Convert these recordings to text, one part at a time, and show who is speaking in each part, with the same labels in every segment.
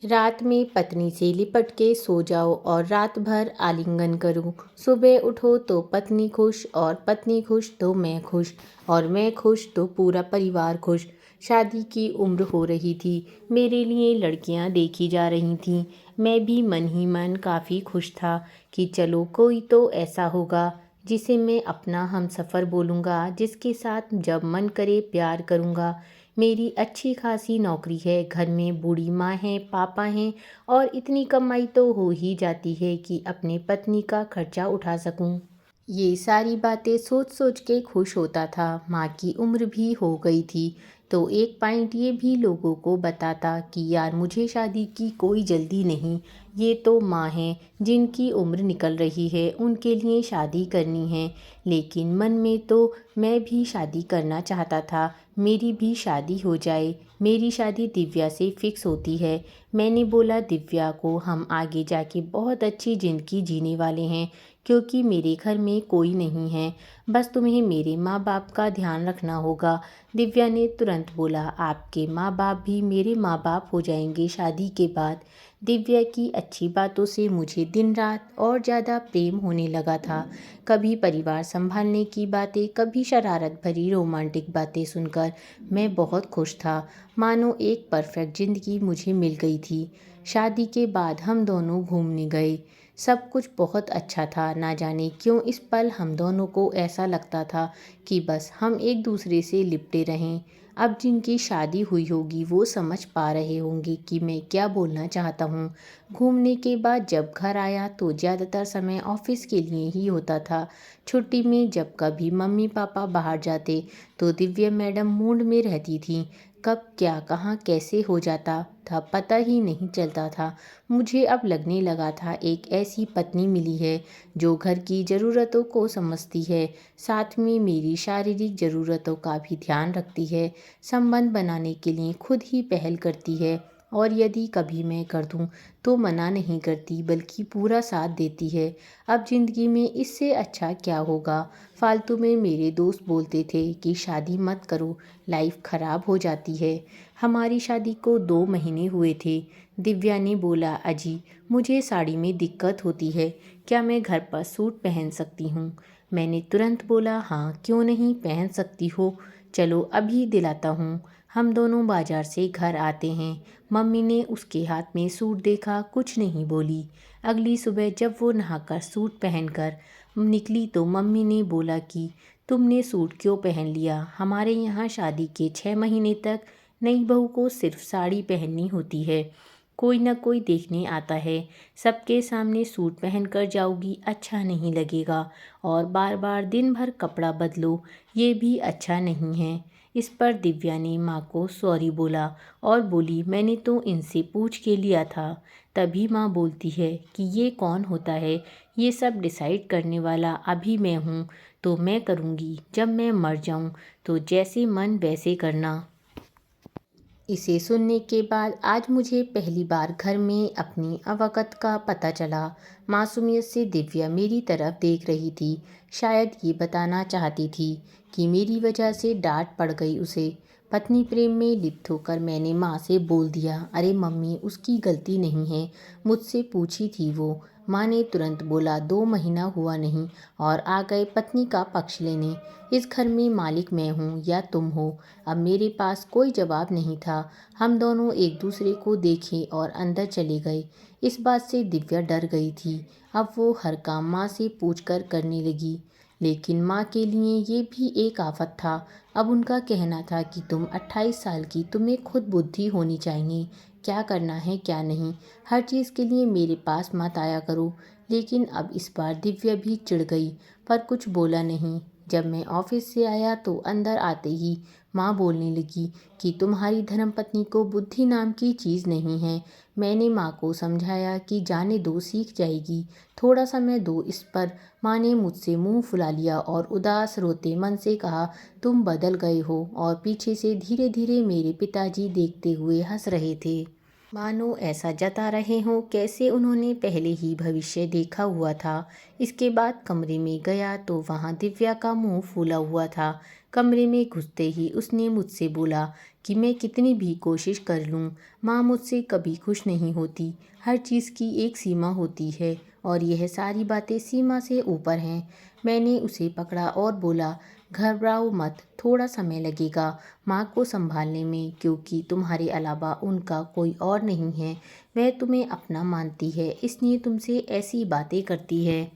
Speaker 1: रात में पत्नी से लिपट के सो जाओ और रात भर आलिंगन करो। सुबह उठो तो पत्नी खुश और पत्नी खुश तो मैं खुश और मैं खुश तो पूरा परिवार खुश। शादी की उम्र हो रही थी। मेरे लिए लड़कियां देखी जा रही थीं। मैं भी मन ही मन काफ़ी खुश था कि चलो कोई तो ऐसा होगा जिसे मैं अपना हमसफ़र बोलूँगा, जिसके साथ जब मन करे प्यार करूँगा। मेरी अच्छी खासी नौकरी है, घर में बूढ़ी माँ है, पापा हैं और इतनी कमाई तो हो ही जाती है कि अपने पत्नी का खर्चा उठा सकूं। ये सारी बातें सोच सोच के खुश होता था। माँ की उम्र भी हो गई थी तो एक पॉइंट ये भी लोगों को बताता कि यार मुझे शादी की कोई जल्दी नहीं। ये तो माँ हैं जिनकी उम्र निकल रही है, उनके लिए शादी करनी है। लेकिन मन में तो मैं भी शादी करना चाहता था। मेरी भी शादी हो जाए। मेरी शादी दिव्या से फिक्स होती है। मैंने बोला दिव्या को हम आगे जाके बहुत अच्छी ज़िंदगी जीने वाले हैं क्योंकि मेरे घर में कोई नहीं है। बस तुम्हें मेरे माँ बाप का ध्यान रखना होगा। दिव्या ने तुरंत बोला आपके माँ बाप भी मेरे माँ बाप हो जाएंगे शादी के बाद। दिव्या की अच्छी बातों से मुझे दिन रात और ज़्यादा प्रेम होने लगा था। कभी परिवार संभालने की बातें, कभी शरारत भरी रोमांटिक बातें सुनकर मैं बहुत खुश था। मानो एक परफेक्ट ज़िंदगी मुझे मिल गई थी। शादी के बाद हम दोनों घूमने गए। सब कुछ बहुत अच्छा था। ना जाने क्यों इस पल हम दोनों को ऐसा लगता था कि बस हम एक दूसरे से लिपटे रहें। अब जिनकी शादी हुई होगी वो समझ पा रहे होंगे कि मैं क्या बोलना चाहता हूँ। घूमने के बाद जब घर आया तो ज़्यादातर समय ऑफिस के लिए ही होता था। छुट्टी में जब कभी मम्मी पापा बाहर जाते तो दिव्या मैडम मूड में रहती थी। कब क्या कहाँ कैसे हो जाता था पता ही नहीं चलता था। मुझे अब लगने लगा था एक ऐसी पत्नी मिली है जो घर की ज़रूरतों को समझती है, साथ में मेरी शारीरिक ज़रूरतों का भी ध्यान रखती है, संबंध बनाने के लिए खुद ही पहल करती है और यदि कभी मैं कर दूं तो मना नहीं करती बल्कि पूरा साथ देती है। अब ज़िंदगी में इससे अच्छा क्या होगा। फालतू में मेरे दोस्त बोलते थे कि शादी मत करो, लाइफ ख़राब हो जाती है। हमारी शादी को 2 महीने हुए थे। दिव्या ने बोला अजी मुझे साड़ी में दिक्कत होती है, क्या मैं घर पर सूट पहन सकती हूँ। मैंने तुरंत बोला हाँ क्यों नहीं, पहन सकती हो, चलो अभी दिलाता हूँ। हम दोनों बाजार से घर आते हैं। मम्मी ने उसके हाथ में सूट देखा, कुछ नहीं बोली। अगली सुबह जब वो नहाकर सूट पहनकर निकली तो मम्मी ने बोला कि तुमने सूट क्यों पहन लिया। हमारे यहाँ शादी के 6 महीने तक नई बहू को सिर्फ साड़ी पहननी होती है। कोई ना कोई देखने आता है, सबके सामने सूट पहनकर जाओगी अच्छा नहीं लगेगा और बार बार दिन भर कपड़ा बदलो, ये भी अच्छा नहीं है। इस पर दिव्या ने माँ को सॉरी बोला और बोली मैंने तो इनसे पूछ के लिया था। तभी माँ बोलती है कि ये कौन होता है, ये सब डिसाइड करने वाला अभी मैं हूँ, तो मैं करूँगी। जब मैं मर जाऊँ तो जैसे मन वैसे करना। इसे सुनने के बाद आज मुझे पहली बार घर में अपनी अवकत का पता चला। मासूमियत से दिव्या मेरी तरफ देख रही थी। शायद ये बताना चाहती थी कि मेरी वजह से डांट पड़ गई उसे। पत्नी प्रेम में लिप्त होकर मैंने माँ से बोल दिया अरे मम्मी उसकी गलती नहीं है, मुझसे पूछी थी वो। माँ ने तुरंत बोला 2 महीना हुआ नहीं और आ गए पत्नी का पक्ष लेने। इस घर में मालिक मैं हूँ या तुम हो। अब मेरे पास कोई जवाब नहीं था। हम दोनों एक दूसरे को देखे और अंदर चले गए। इस बात से दिव्या डर गई थी। अब वो हर काम माँ से पूछकर करने लगी। लेकिन माँ के लिए ये भी एक आफत था। अब उनका कहना था कि तुम 28 साल की, तुम्हें खुद बुद्धि होनी चाहिए, क्या करना है क्या नहीं, हर चीज़ के लिए मेरे पास मत आया करो। लेकिन अब इस बार दिव्या भी चिढ़ गई पर कुछ बोला नहीं। जब मैं ऑफिस से आया तो अंदर आते ही माँ बोलने लगी कि तुम्हारी धर्मपत्नी को बुद्धि नाम की चीज़ नहीं है। मैंने माँ को समझाया कि जाने दो, सीख जाएगी, थोड़ा समय दो इस पर। माँ ने मुझसे मुंह फुला लिया और उदास रोते मन से कहा तुम बदल गए हो और पीछे से धीरे धीरे मेरे पिताजी देखते हुए हंस रहे थे। मानो ऐसा जता रहे हों कैसे उन्होंने पहले ही भविष्य देखा हुआ था। इसके बाद कमरे में गया तो वहाँ दिव्या का मुंह फूला हुआ था। कमरे में घुसते ही उसने मुझसे बोला कि मैं कितनी भी कोशिश कर लूँ, माँ मुझसे कभी खुश नहीं होती। हर चीज़ की एक सीमा होती है और यह सारी बातें सीमा से ऊपर हैं। मैंने उसे पकड़ा और बोला, घबराओ मत, थोड़ा समय लगेगा माँ को संभालने में, क्योंकि तुम्हारे अलावा उनका कोई और नहीं है। वह तुम्हें अपना मानती है, इसलिए तुमसे ऐसी बातें करती है।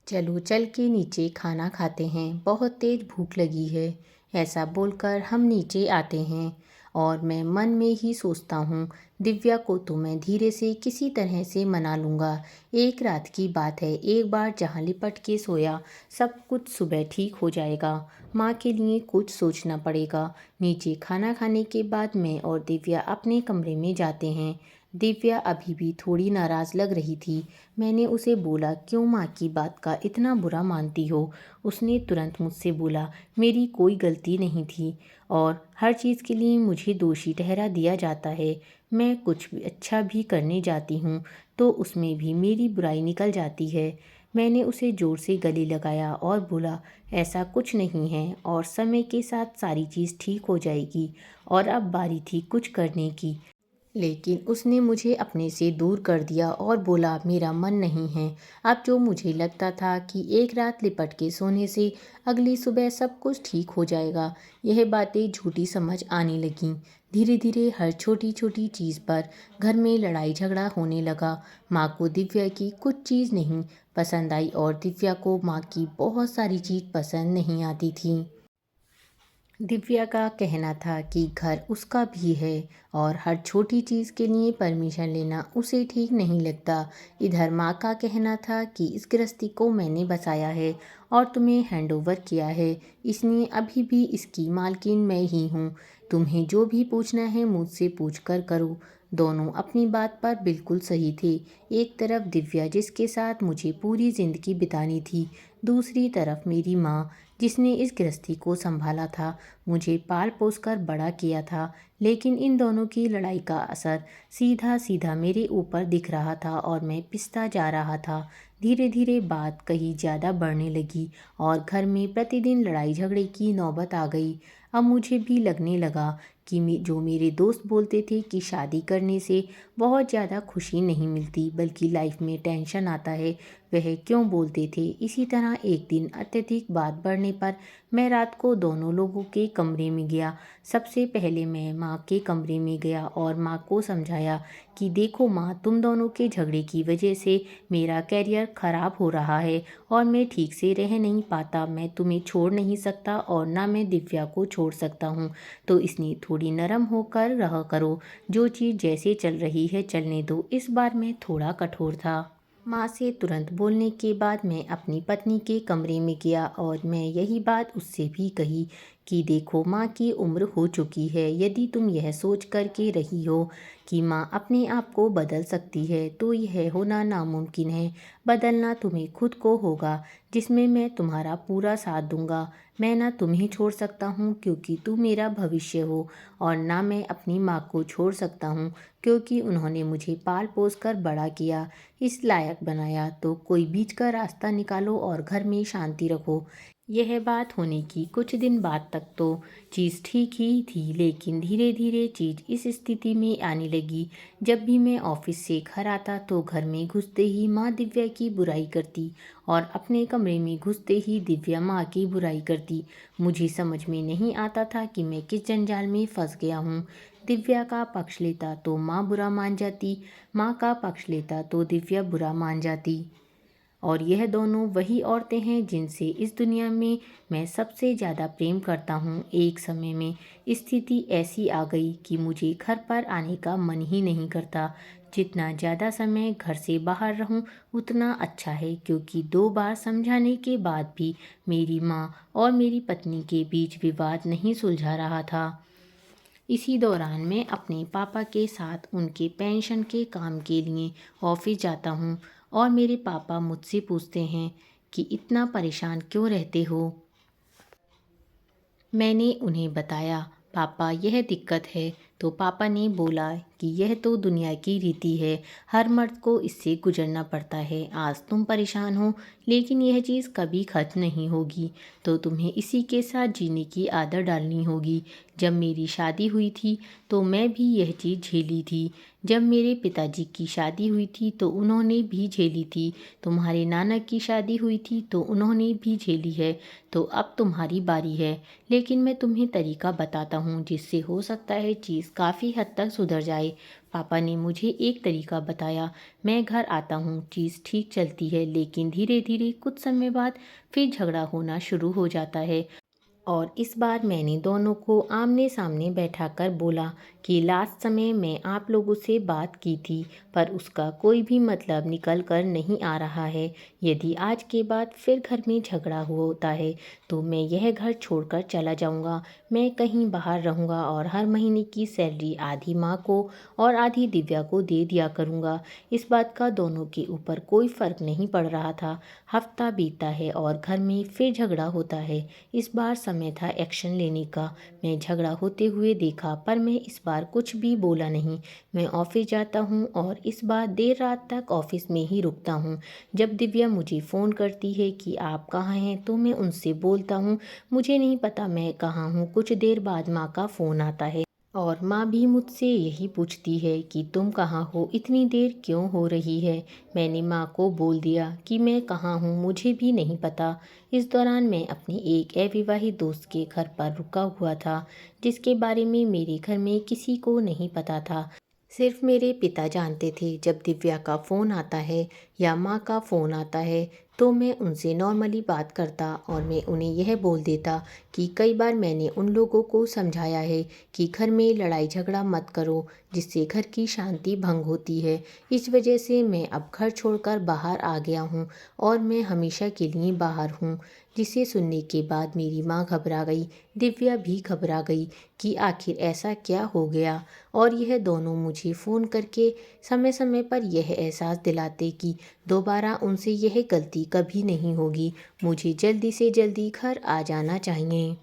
Speaker 1: चलो चल के नीचे खाना खाते हैं, बहुत तेज भूख लगी है। ऐसा बोलकर हम नीचे आते हैं और मैं मन में ही सोचता हूँ, दिव्या को तो मैं धीरे से किसी तरह से मना लूँगा। एक रात की बात है, एक बार जहाँ लिपट के सोया, सब कुछ सुबह ठीक हो जाएगा। माँ के लिए कुछ सोचना पड़ेगा। नीचे खाना खाने के बाद मैं और दिव्या अपने कमरे में जाते हैं। दिव्या अभी भी थोड़ी नाराज़ लग रही थी। मैंने उसे बोला, क्यों माँ की बात का इतना बुरा मानती हो? उसने तुरंत मुझसे बोला, मेरी कोई गलती नहीं थी और हर चीज़ के लिए मुझे दोषी ठहरा दिया जाता है। मैं कुछ भी अच्छा भी करने जाती हूँ तो उसमें भी मेरी बुराई निकल जाती है। मैंने उसे ज़ोर से गले लगाया और बोला, ऐसा कुछ नहीं है और समय के साथ सारी चीज़ ठीक हो जाएगी और अब बारी थी कुछ करने की। लेकिन उसने मुझे अपने से दूर कर दिया और बोला, मेरा मन नहीं है। अब जो मुझे लगता था कि एक रात लिपट के सोने से अगली सुबह सब कुछ ठीक हो जाएगा, यह बातें झूठी समझ आने लगीं। धीरे धीरे हर छोटी छोटी चीज़ पर घर में लड़ाई झगड़ा होने लगा। माँ को दिव्या की कुछ चीज़ नहीं पसंद आई और दिव्या को माँ की बहुत सारी चीज़ पसंद नहीं आती थी। दिव्या का कहना था कि घर उसका भी है और हर छोटी चीज़ के लिए परमिशन लेना उसे ठीक नहीं लगता। इधर माँ का कहना था कि इस गृहस्थी को मैंने बसाया है और तुम्हें हैंडओवर किया है, इसलिए अभी भी इसकी मालकिन मैं ही हूँ। तुम्हें जो भी पूछना है मुझसे पूछ कर करो। दोनों अपनी बात पर बिल्कुल सही थे। एक तरफ दिव्या जिसके साथ मुझे पूरी ज़िंदगी बितानी थी, दूसरी तरफ मेरी माँ जिसने इस गृहस्थी को संभाला था, मुझे पाल पोस कर बड़ा किया था। लेकिन इन दोनों की लड़ाई का असर सीधा सीधा मेरे ऊपर दिख रहा था और मैं पिसता जा रहा था। धीरे धीरे बात कहीं ज़्यादा बढ़ने लगी और घर में प्रतिदिन लड़ाई झगड़े की नौबत आ गई। अब मुझे भी लगने लगा कि जो मेरे दोस्त बोलते थे कि शादी करने से बहुत ज़्यादा खुशी नहीं मिलती बल्कि लाइफ में टेंशन आता है, वह क्यों बोलते थे। इसी तरह एक दिन अत्यधिक बात बढ़ने पर मैं रात को दोनों लोगों के कमरे में गया। सबसे पहले मैं माँ के कमरे में गया और माँ को समझाया कि देखो माँ, तुम दोनों के झगड़े की वजह से मेरा कैरियर ख़राब हो रहा है और मैं ठीक से रह नहीं पाता। मैं तुम्हें छोड़ नहीं सकता और ना मैं दिव्या को छोड़ सकता हूँ, तो इसलिए थोड़ी नरम होकर रहा करो। जो चीज़ जैसे चल रही है चलने दो। इस बार मैं थोड़ा कठोर था। माँ से तुरंत बोलने के बाद मैं अपनी पत्नी के कमरे में गया और मैं यही बात उससे भी कही कि देखो माँ की उम्र हो चुकी है, यदि तुम यह सोच कर के रही हो कि माँ अपने आप को बदल सकती है तो यह होना नामुमकिन है। बदलना तुम्हें खुद को होगा, जिसमें मैं तुम्हारा पूरा साथ दूंगा। मैं ना तुम्हें छोड़ सकता हूँ क्योंकि तुम मेरा भविष्य हो और ना मैं अपनी माँ को छोड़ सकता हूँ क्योंकि उन्होंने मुझे पाल पोस कर बड़ा किया, इस लायक बनाया। तो कोई बीच का रास्ता निकालो और घर में शांति रखो। यह बात होने की कुछ दिन बाद तक तो चीज़ ठीक ही थी, लेकिन धीरे धीरे चीज़ इस स्थिति में आने लगी। जब भी मैं ऑफिस से घर आता तो घर में घुसते ही माँ दिव्या की बुराई करती और अपने कमरे में घुसते ही दिव्या माँ की बुराई करती। मुझे समझ में नहीं आता था कि मैं किस जंजाल में फंस गया हूँ। दिव्या का पक्ष लेता तो माँ बुरा मान जाती, माँ का पक्ष लेता तो दिव्या बुरा मान जाती। और यह दोनों वही औरतें हैं जिनसे इस दुनिया में मैं सबसे ज़्यादा प्रेम करता हूँ। एक समय में स्थिति ऐसी आ गई कि मुझे घर पर आने का मन ही नहीं करता। जितना ज़्यादा समय घर से बाहर रहूँ उतना अच्छा है, क्योंकि 2 बार समझाने के बाद भी मेरी माँ और मेरी पत्नी के बीच विवाद नहीं सुलझा रहा था। इसी दौरान मैं अपने पापा के साथ उनके पेंशन के काम के लिए ऑफिस जाता हूँ और मेरे पापा मुझसे पूछते हैं कि इतना परेशान क्यों रहते हो। मैंने उन्हें बताया, पापा यह दिक्कत है, तो पापा ने बोला कि यह तो दुनिया की रीति है, हर मर्द को इससे गुजरना पड़ता है। आज तुम परेशान हो, लेकिन यह चीज़ कभी ख़त्म नहीं होगी, तो तुम्हें इसी के साथ जीने की आदत डालनी होगी। जब मेरी शादी हुई थी तो मैं भी यह चीज़ झेली थी। जब मेरे पिताजी की शादी हुई थी तो उन्होंने भी झेली थी। तुम्हारे नाना की शादी हुई थी तो उन्होंने भी झेली है। तो अब तुम्हारी बारी है, लेकिन मैं तुम्हें तरीका बताता हूँ जिससे हो सकता है चीज़ काफ़ी हद तक सुधर जाए। पापा ने मुझे एक तरीका बताया। मैं घर आता हूँ, चीज़ ठीक चलती है, लेकिन धीरे धीरे कुछ समय बाद फिर झगड़ा होना शुरू हो जाता है। और इस बार मैंने दोनों को आमने सामने बैठाकर बोला कि लास्ट समय में आप लोगों से बात की थी, पर उसका कोई भी मतलब निकल कर नहीं आ रहा है। यदि आज के बाद फिर घर में झगड़ा होता है तो मैं यह घर छोड़कर चला जाऊंगा। मैं कहीं बाहर रहूंगा और हर महीने की सैलरी आधी माँ को और आधी दिव्या को दे दिया करूंगा। इस बात का दोनों के ऊपर कोई फ़र्क नहीं पड़ रहा था। हफ्ता बीतता है और घर में फिर झगड़ा होता है। इस बार समय था एक्शन लेने का। मैं झगड़ा होते हुए देखा, पर मैं इस बार कुछ भी बोला नहीं। मैं ऑफिस जाता हूँ और इस बार देर रात तक ऑफिस में ही रुकता हूँ। जब दिव्या मुझे फ़ोन करती है कि आप कहाँ हैं, तो मैं उनसे बोलता हूँ मुझे नहीं पता मैं कहाँ हूँ। कुछ देर बाद माँ का फ़ोन आता है और माँ भी मुझसे यही पूछती है कि तुम कहाँ हो, इतनी देर क्यों हो रही है। मैंने माँ को बोल दिया कि मैं कहाँ हूँ मुझे भी नहीं पता। इस दौरान मैं अपनी एक अविवाहित दोस्त के घर पर रुका हुआ था, जिसके बारे में मेरे घर में किसी को नहीं पता था। सिर्फ मेरे पिता जानते थे। जब दिव्या का फ़ोन आता है या माँ का फ़ोन आता है तो मैं उनसे नॉर्मली बात करता और मैं उन्हें यह बोल देता कि कई बार मैंने उन लोगों को समझाया है कि घर में लड़ाई झगड़ा मत करो, जिससे घर की शांति भंग होती है। इस वजह से मैं अब घर छोड़कर बाहर आ गया हूँ और मैं हमेशा के लिए बाहर हूँ। जिसे सुनने के बाद मेरी माँ घबरा गई, दिव्या भी घबरा गई कि आखिर ऐसा क्या हो गया। और यह दोनों मुझे फ़ोन करके समय समय पर यह एहसास दिलाते कि दोबारा उनसे यह गलती कभी नहीं होगी। मुझे जल्दी से जल्दी घर आ जाना चाहिए।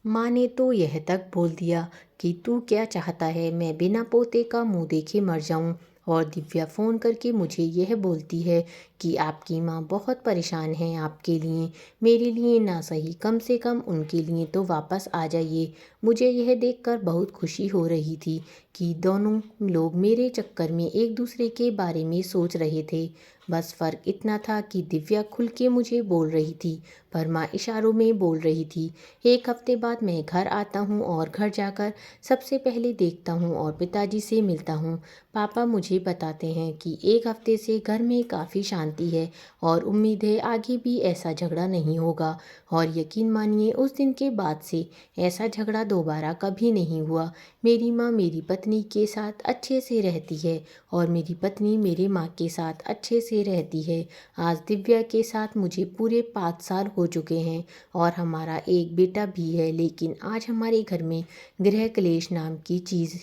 Speaker 1: माँ ने तो यह तक बोल दिया कि तू क्या चाहता है, मैं बिना पोते का मुंह देखे मर जाऊं। और दिव्या फ़ोन करके मुझे यह बोलती है कि आपकी माँ बहुत परेशान है आपके लिए, मेरे लिए ना सही कम से कम उनके लिए तो वापस आ जाइए। मुझे यह देखकर बहुत खुशी हो रही थी कि दोनों लोग मेरे चक्कर में एक दूसरे के बारे में सोच रहे थे। बस फ़र्क इतना था कि दिव्या खुल के मुझे बोल रही थी, पर माँ इशारों में बोल रही थी। एक हफ्ते बाद मैं घर आता हूँ और घर जाकर सबसे पहले देखता हूँ और पिताजी से मिलता हूँ। पापा मुझे बताते हैं कि एक हफ्ते से घर में काफ़ी शांति है और उम्मीद है आगे भी ऐसा झगड़ा नहीं होगा। और यकीन मानिए उस दिन के बाद से ऐसा झगड़ा दोबारा कभी नहीं हुआ। मेरी माँ मेरी पत्नी के साथ अच्छे से रहती है और मेरी पत्नी मेरे माँ के साथ अच्छे से रहती है। आज दिव्या के साथ मुझे पूरे 5 साल हो चुके हैं और हमारा एक बेटा भी है, लेकिन आज हमारे घर में गृह क्लेश नाम की चीज़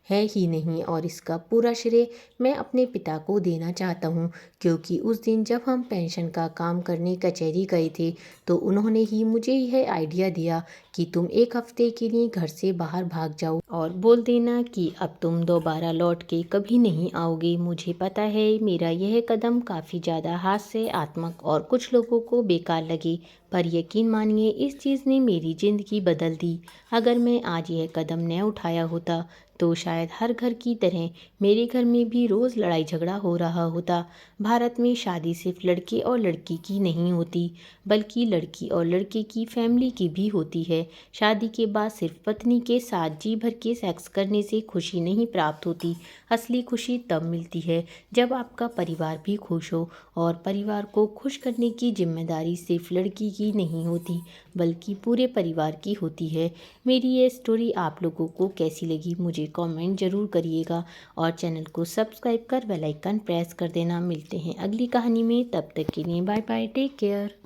Speaker 1: है ही नहीं और इसका पूरा श्रेय मैं अपने पिता को देना चाहता हूँ, क्योंकि उस दिन जब हम पेंशन का काम करने कचहरी गए थे तो उन्होंने ही मुझे यह आइडिया दिया कि तुम एक हफ्ते के लिए घर से बाहर भाग जाओ और बोल देना कि अब तुम दोबारा लौट के कभी नहीं आओगे। मुझे पता है मेरा यह कदम काफ़ी ज़्यादा हास्यात्मक और कुछ लोगों को बेकार लगे, पर यकीन मानिए इस चीज़ ने मेरी ज़िंदगी बदल दी। अगर मैं आज यह कदम न उठाया होता तो शायद हर घर की तरह मेरे घर में भी रोज़ लड़ाई झगड़ा हो रहा होता। भारत में शादी सिर्फ लड़के और लड़की की नहीं होती, बल्कि लड़की और लड़के की फैमिली की भी होती है। शादी के बाद सिर्फ पत्नी के साथ जी भर के सेक्स करने से खुशी नहीं प्राप्त होती। असली खुशी तब मिलती है जब आपका परिवार भी खुश हो, और परिवार को खुश करने की जिम्मेदारी सिर्फ लड़की की नहीं होती, बल्कि पूरे परिवार की होती है। मेरी ये स्टोरी आप लोगों को कैसी लगी मुझे कमेंट ज़रूर करिएगा और चैनल को सब्सक्राइब कर बेल आइकन प्रेस कर देना। मिलते हैं अगली कहानी में, तब तक के लिए बाय बाय, टेक केयर।